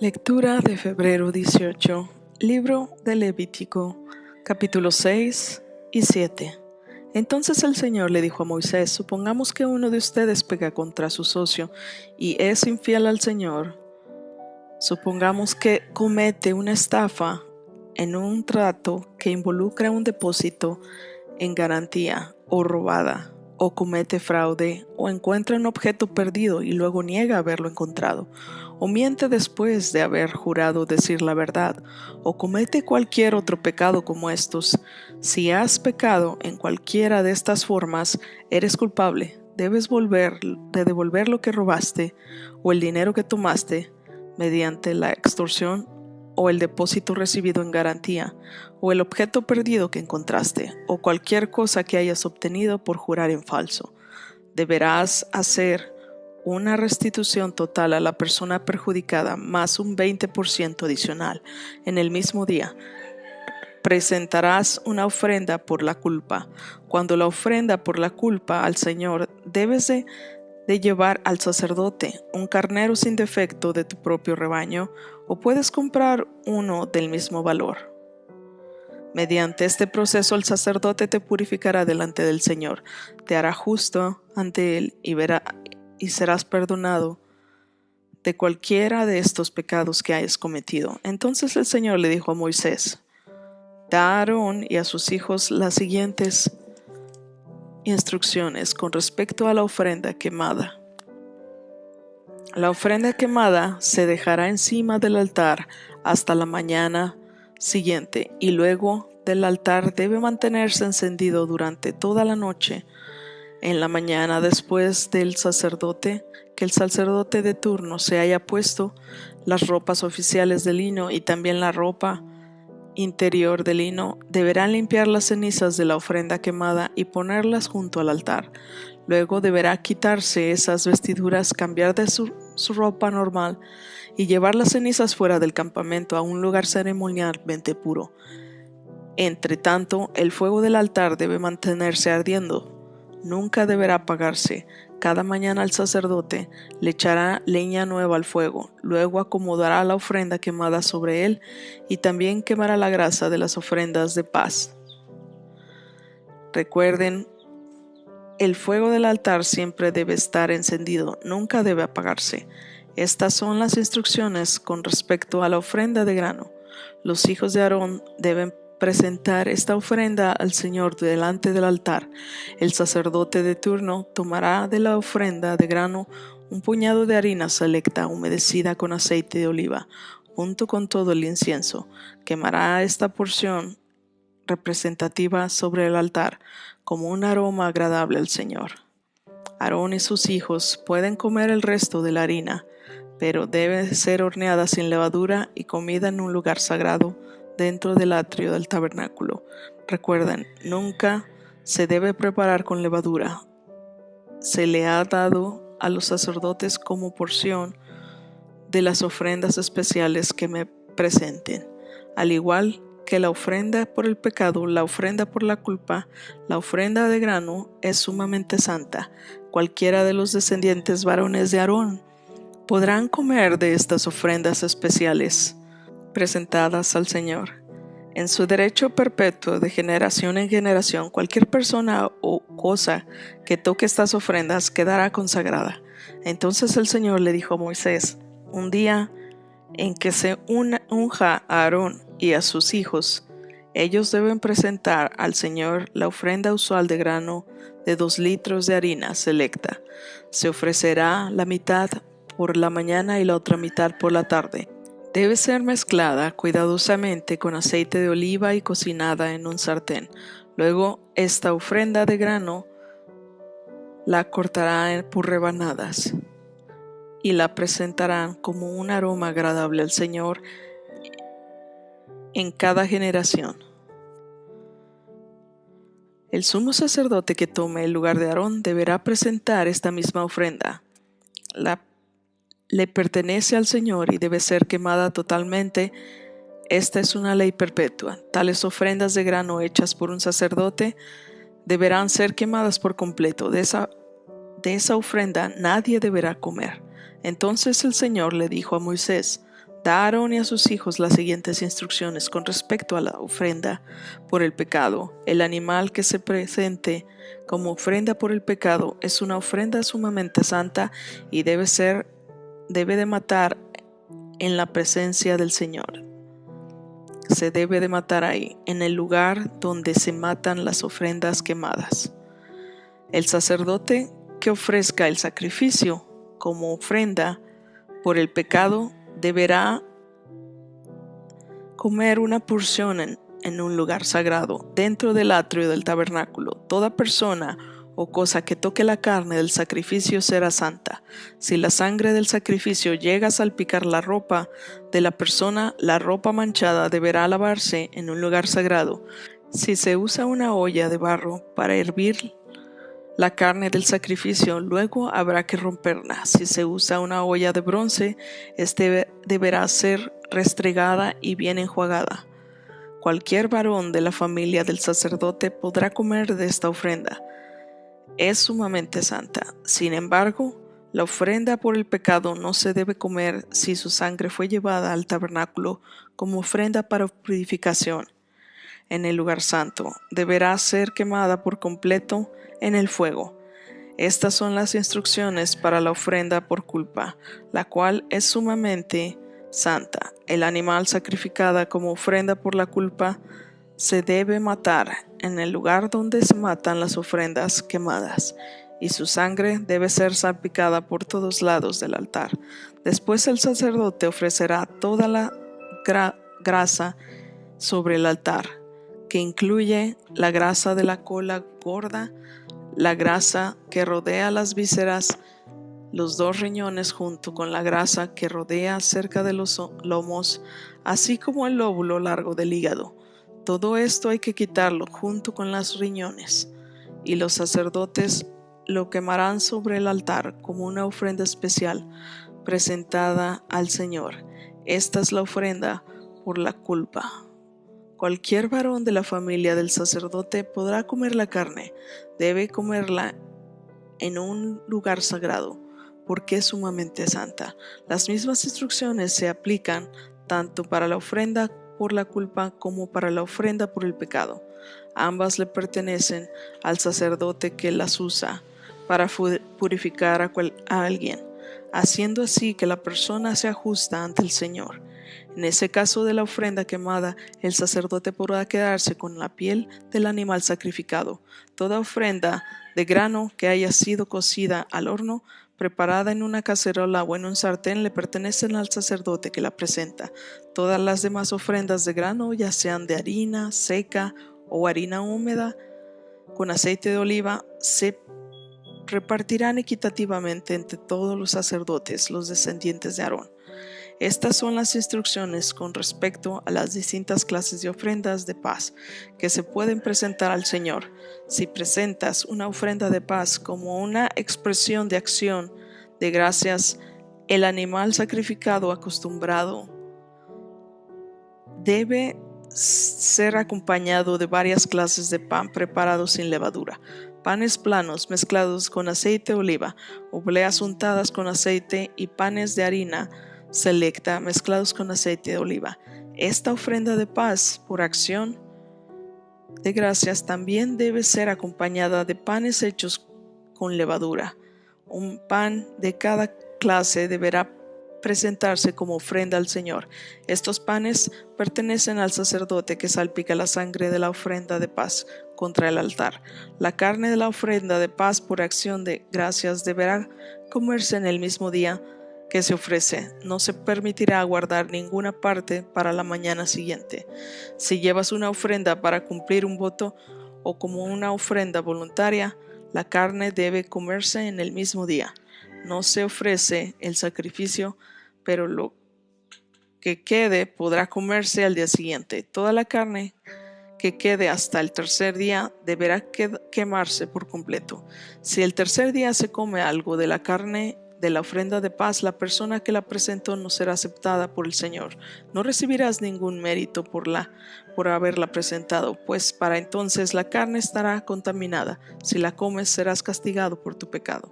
Lectura de febrero 18, libro de Levítico, capítulos 6 y 7. Entonces el Señor le dijo a Moisés: supongamos que uno de ustedes peca contra su socio y es infiel al Señor. Supongamos que comete una estafa en un trato que involucra un depósito en garantía o robada, o comete fraude, o encuentra un objeto perdido y luego niega haberlo encontrado, o miente después de haber jurado decir la verdad, o comete cualquier otro pecado como estos. Si has pecado en cualquiera de estas formas, eres culpable. Debes devolver lo que robaste o el dinero que tomaste mediante la extorsión, o el depósito recibido en garantía, o el objeto perdido que encontraste, o cualquier cosa que hayas obtenido por jurar en falso. Deberás hacer una restitución total a la persona perjudicada más un 20% adicional. En el mismo día presentarás una ofrenda por la culpa. Cuando la ofrenda por la culpa al Señor, debes de llevar al sacerdote un carnero sin defecto de tu propio rebaño, o puedes comprar uno del mismo valor. Mediante este proceso el sacerdote te purificará delante del Señor, te hará justo ante Él y serás perdonado de cualquiera de estos pecados que hayas cometido. Entonces el Señor le dijo a Moisés: da a Aarón y a sus hijos las siguientes instrucciones con respecto a la ofrenda quemada. La ofrenda quemada se dejará encima del altar hasta la mañana siguiente, y luego del altar debe mantenerse encendido durante toda la noche. En la mañana, después que el sacerdote de turno se haya puesto las ropas oficiales de lino y también la ropa interior de lino, deberán limpiar las cenizas de la ofrenda quemada y ponerlas junto al altar. Luego deberá quitarse esas vestiduras, cambiar de su ropa normal y llevar las cenizas fuera del campamento a un lugar ceremonialmente puro. Entre tanto, el fuego del altar debe mantenerse ardiendo. Nunca deberá apagarse. Cada mañana el sacerdote le echará leña nueva al fuego, luego acomodará la ofrenda quemada sobre él y también quemará la grasa de las ofrendas de paz. Recuerden, el fuego del altar siempre debe estar encendido, nunca debe apagarse. Estas son las instrucciones con respecto a la ofrenda de grano. Los hijos de Aarón deben presentar esta ofrenda al Señor delante del altar. El sacerdote de turno tomará de la ofrenda de grano un puñado de harina selecta humedecida con aceite de oliva, junto con todo el incienso. Quemará esta porción representativa sobre el altar como un aroma agradable al Señor. Aarón y sus hijos pueden comer el resto de la harina, pero debe ser horneada sin levadura y comida en un lugar sagrado dentro del atrio del tabernáculo. Recuerden, nunca se debe preparar con levadura. Se le ha dado a los sacerdotes como porción de las ofrendas especiales que me presenten. Al igual que la ofrenda por el pecado, la ofrenda por la culpa, la ofrenda de grano es sumamente santa. Cualquiera de los descendientes varones de Aarón podrán comer de estas ofrendas especiales presentadas al Señor. En su derecho perpetuo de generación en generación, cualquier persona o cosa que toque estas ofrendas quedará consagrada. Entonces el Señor le dijo a Moisés: un día en que se unja a Aarón y a sus hijos, ellos deben presentar al Señor la ofrenda usual de grano de 2 litros de harina selecta. Se ofrecerá la mitad por la mañana y la otra mitad por la tarde. Debe ser mezclada cuidadosamente con aceite de oliva y cocinada en un sartén. Luego, esta ofrenda de grano la cortarán por rebanadas y la presentarán como un aroma agradable al Señor en cada generación. El sumo sacerdote que tome el lugar de Aarón deberá presentar esta misma ofrenda. Le pertenece al Señor y debe ser quemada totalmente. Esta es una ley perpetua. Tales ofrendas de grano hechas por un sacerdote deberán ser quemadas por completo. De esa ofrenda nadie deberá comer. Entonces el Señor le dijo a Moisés: Da a Aarón y a sus hijos las siguientes instrucciones con respecto a la ofrenda por el pecado. El animal que se presente como ofrenda por el pecado es una ofrenda sumamente santa y debe de matar en la presencia del Señor. Se debe de matar ahí, en el lugar donde se matan las ofrendas quemadas. El sacerdote que ofrezca el sacrificio como ofrenda por el pecado deberá comer una porción en un lugar sagrado, dentro del atrio del tabernáculo. Toda persona o cosa que toque la carne del sacrificio será santa. Si la sangre del sacrificio llega a salpicar la ropa de la persona, la ropa manchada deberá lavarse en un lugar sagrado. Si se usa una olla de barro para hervir la carne del sacrificio, luego habrá que romperla. Si se usa una olla de bronce, deberá ser restregada y bien enjuagada. Cualquier varón de la familia del sacerdote podrá comer de esta ofrenda. Es sumamente santa. Sin embargo, la ofrenda por el pecado no se debe comer si su sangre fue llevada al tabernáculo como ofrenda para purificación. En el lugar santo deberá ser quemada por completo en el fuego. Estas son las instrucciones para la ofrenda por culpa, la cual es sumamente santa. El animal sacrificado como ofrenda por la culpa se debe matar en el lugar donde se matan las ofrendas quemadas, y su sangre debe ser salpicada por todos lados del altar. Después el sacerdote ofrecerá toda la grasa sobre el altar, que incluye la grasa de la cola gorda, la grasa que rodea las vísceras, los 2 riñones junto con la grasa que rodea cerca de los lomos, así como el lóbulo largo del hígado. Todo esto hay que quitarlo junto con los riñones, y los sacerdotes lo quemarán sobre el altar como una ofrenda especial presentada al Señor. Esta es la ofrenda por la culpa. Cualquier varón de la familia del sacerdote podrá comer la carne. Debe comerla en un lugar sagrado, porque es sumamente santa. Las mismas instrucciones se aplican tanto para la ofrenda por la culpa como para la ofrenda por el pecado. Ambas le pertenecen al sacerdote que las usa para purificar a alguien, haciendo así que la persona sea justa ante el Señor. En ese caso de la ofrenda quemada, el sacerdote podrá quedarse con la piel del animal sacrificado. Toda ofrenda de grano que haya sido cocida al horno, preparada en una cacerola o en un sartén, le pertenecen al sacerdote que la presenta. Todas las demás ofrendas de grano, ya sean de harina seca o harina húmeda con aceite de oliva, se repartirán equitativamente entre todos los sacerdotes, los descendientes de Aarón. Estas son las instrucciones con respecto a las distintas clases de ofrendas de paz que se pueden presentar al Señor. Si presentas una ofrenda de paz como una expresión de acción de gracias, el animal sacrificado acostumbrado debe ser acompañado de varias clases de pan preparado sin levadura, panes planos mezclados con aceite de oliva, obleas untadas con aceite y panes de harina selecta mezclados con aceite de oliva. Esta ofrenda de paz por acción de gracias también debe ser acompañada de panes hechos con levadura. Un pan de cada clase deberá presentarse como ofrenda al Señor. Estos panes pertenecen al sacerdote que salpica la sangre de la ofrenda de paz contra el altar. La carne de la ofrenda de paz por acción de gracias deberá comerse en el mismo día que se ofrece. No se permitirá guardar ninguna parte para la mañana siguiente. Si llevas una ofrenda para cumplir un voto o como una ofrenda voluntaria, la carne debe comerse en el mismo día. No se ofrece el sacrificio, pero lo que quede podrá comerse al día siguiente. Toda la carne que quede hasta el tercer día deberá quemarse por completo. Si el tercer día se come algo de la carne de la ofrenda de paz, la persona que la presentó no será aceptada por el Señor. No recibirás ningún mérito por haberla presentado, pues para entonces la carne estará contaminada. Si la comes, serás castigado por tu pecado.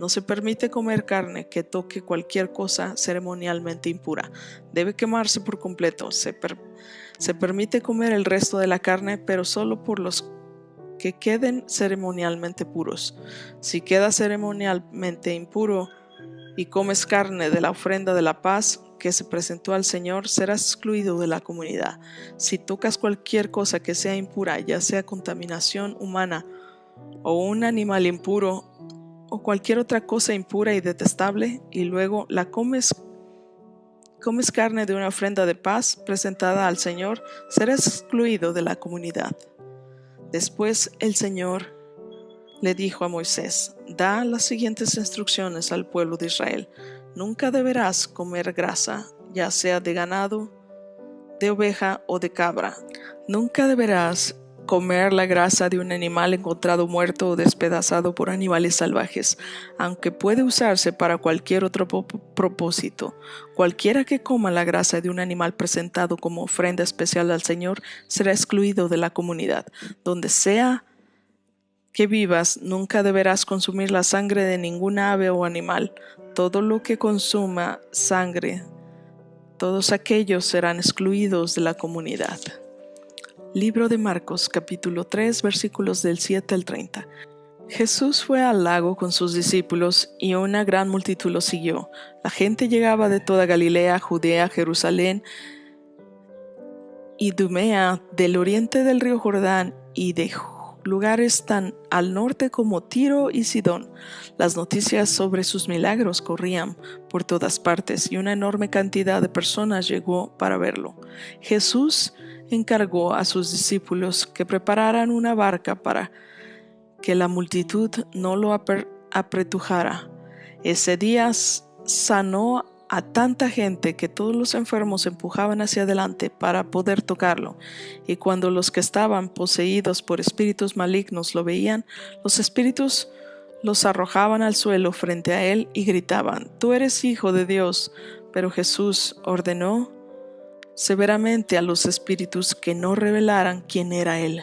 No se permite comer carne que toque cualquier cosa ceremonialmente impura. Debe quemarse por completo. Se permite comer el resto de la carne, pero solo por los que queden ceremonialmente puros. Si queda ceremonialmente impuro y comes carne de la ofrenda de la paz que se presentó al Señor, serás excluido de la comunidad. Si tocas cualquier cosa que sea impura, ya sea contaminación humana o un animal impuro o cualquier otra cosa impura y detestable, y luego la comes carne de una ofrenda de paz presentada al Señor, serás excluido de la comunidad. Después el Señor le dijo a Moisés: da las siguientes instrucciones al pueblo de Israel. Nunca deberás comer grasa, ya sea de ganado, de oveja o de cabra. Nunca deberás comer la grasa de un animal encontrado muerto o despedazado por animales salvajes, aunque puede usarse para cualquier otro propósito. Cualquiera que coma la grasa de un animal presentado como ofrenda especial al Señor será excluido de la comunidad. Donde sea que vivas, nunca deberás consumir la sangre de ningún ave o animal. Todo lo que consuma sangre, todos aquellos serán excluidos de la comunidad. Libro de Marcos, capítulo 3, versículos del 7 al 30. Jesús fue al lago con sus discípulos y una gran multitud lo siguió. La gente llegaba de toda Galilea, Judea, Jerusalén, Idumea, del oriente del río Jordán y de lugares tan al norte como Tiro y Sidón. Las noticias sobre sus milagros corrían por todas partes y una enorme cantidad de personas llegó para verlo. Jesús encargó a sus discípulos que prepararan una barca para que la multitud no lo apretujara. Ese día sanó a tanta gente que todos los enfermos se empujaban hacia adelante para poder tocarlo, y cuando los que estaban poseídos por espíritus malignos lo veían, los espíritus los arrojaban al suelo frente a él y gritaban: «Tú eres hijo de Dios». Pero Jesús ordenó severamente a los espíritus que no revelaran quién era él.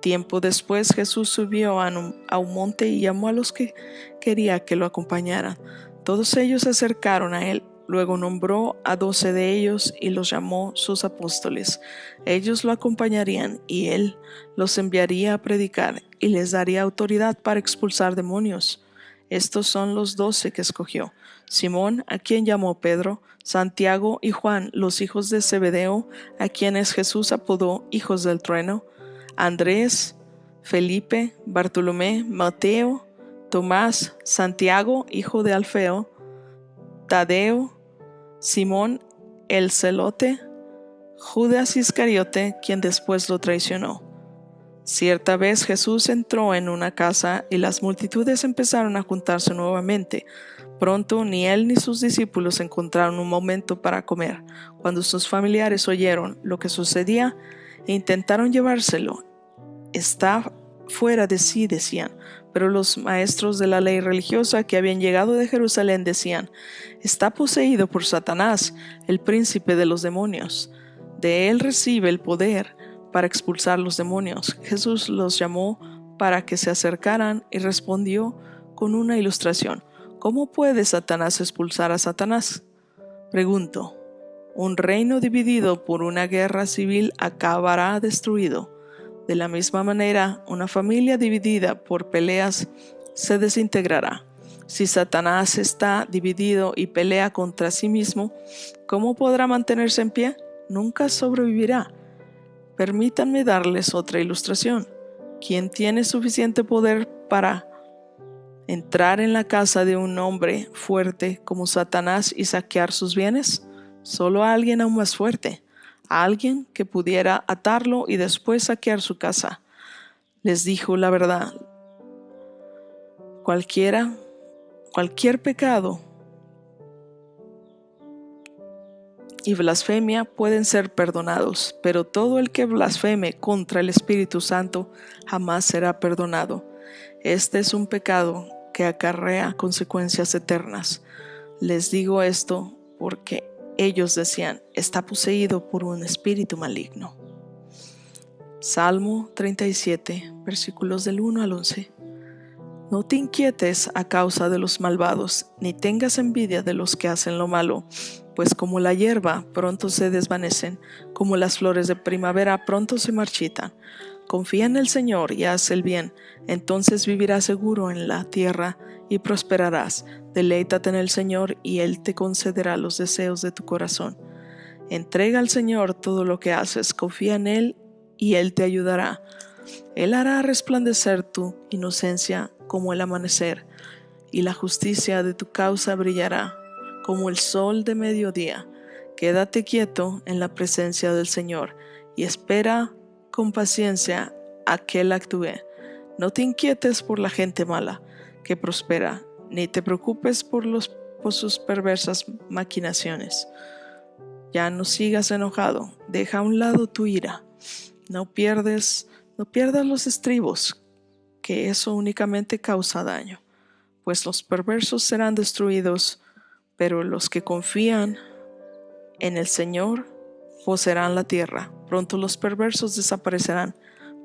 Tiempo después Jesús subió a un monte y llamó a los que quería que lo acompañaran. Todos ellos se acercaron a él. Luego nombró a 12 de ellos y los llamó sus apóstoles. Ellos lo acompañarían y él los enviaría a predicar y les daría autoridad para expulsar demonios. Estos son los 12 que escogió: Simón, a quien llamó Pedro; Santiago y Juan, los hijos de Zebedeo, a quienes Jesús apodó hijos del trueno; Andrés, Felipe, Bartolomé, Mateo, Tomás, Santiago, hijo de Alfeo, Tadeo, Simón el celote, Judas Iscariote, quien después lo traicionó. Cierta vez Jesús entró en una casa y las multitudes empezaron a juntarse nuevamente. Pronto ni él ni sus discípulos encontraron un momento para comer. Cuando sus familiares oyeron lo que sucedía e intentaron llevárselo, «Está fuera de sí», decían. Pero los maestros de la ley religiosa que habían llegado de Jerusalén decían: «Está poseído por Satanás, el príncipe de los demonios. De él recibe el poder para expulsar los demonios». Jesús los llamó para que se acercaran y respondió con una ilustración: «¿Cómo puede Satanás expulsar a Satanás? Pregunto. Un reino dividido por una guerra civil acabará destruido. De la misma manera, una familia dividida por peleas se desintegrará. Si Satanás está dividido y pelea contra sí mismo, ¿cómo podrá mantenerse en pie? Nunca sobrevivirá. Permítanme darles otra ilustración. ¿Quién tiene suficiente poder para entrar en la casa de un hombre fuerte como Satanás y saquear sus bienes? Solo alguien aún más fuerte, alguien que pudiera atarlo y después saquear su casa. Les dijo la verdad. Cualquier pecado y blasfemia pueden ser perdonados, pero todo el que blasfeme contra el Espíritu Santo jamás será perdonado. Este es un pecado que acarrea consecuencias eternas. Les digo esto porque ellos decían: «Está poseído por un espíritu maligno». Salmo 37, versículos del 1 al 11. No te inquietes a causa de los malvados, ni tengas envidia de los que hacen lo malo, pues como la hierba pronto se desvanecen, como las flores de primavera pronto se marchitan. Confía en el Señor y haz el bien, entonces vivirás seguro en la tierra y prosperarás. Deleítate en el Señor y Él te concederá los deseos de tu corazón. Entrega al Señor todo lo que haces, confía en Él y Él te ayudará. Él hará resplandecer tu inocencia como el amanecer, y la justicia de tu causa brillará como el sol de mediodía. Quédate quieto en la presencia del Señor y espera con paciencia a que Él actúe. No te inquietes por la gente mala que prospera, ni te preocupes por sus perversas maquinaciones. Ya no sigas enojado, deja a un lado tu ira. No pierdas los estribos, que eso únicamente causa daño, pues los perversos serán destruidos, pero los que confían en el Señor poseerán la tierra. Pronto los perversos desaparecerán,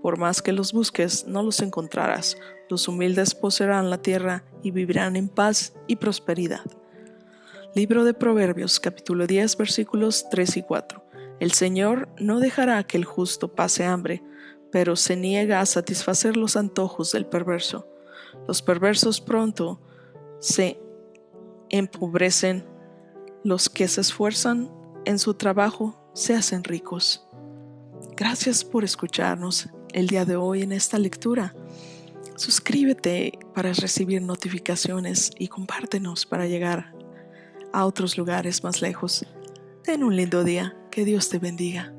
por más que los busques, no los encontrarás. Los humildes poseerán la tierra y vivirán en paz y prosperidad. Libro de Proverbios, capítulo 10, versículos 3 y 4. El Señor no dejará que el justo pase hambre, pero se niega a satisfacer los antojos del perverso. Los perversos pronto se empobrecen, los que se esfuerzan en su trabajo se hacen ricos. Gracias por escucharnos el día de hoy en esta lectura. Suscríbete para recibir notificaciones y compártenos para llegar a otros lugares más lejos. Ten un lindo día. Que Dios te bendiga.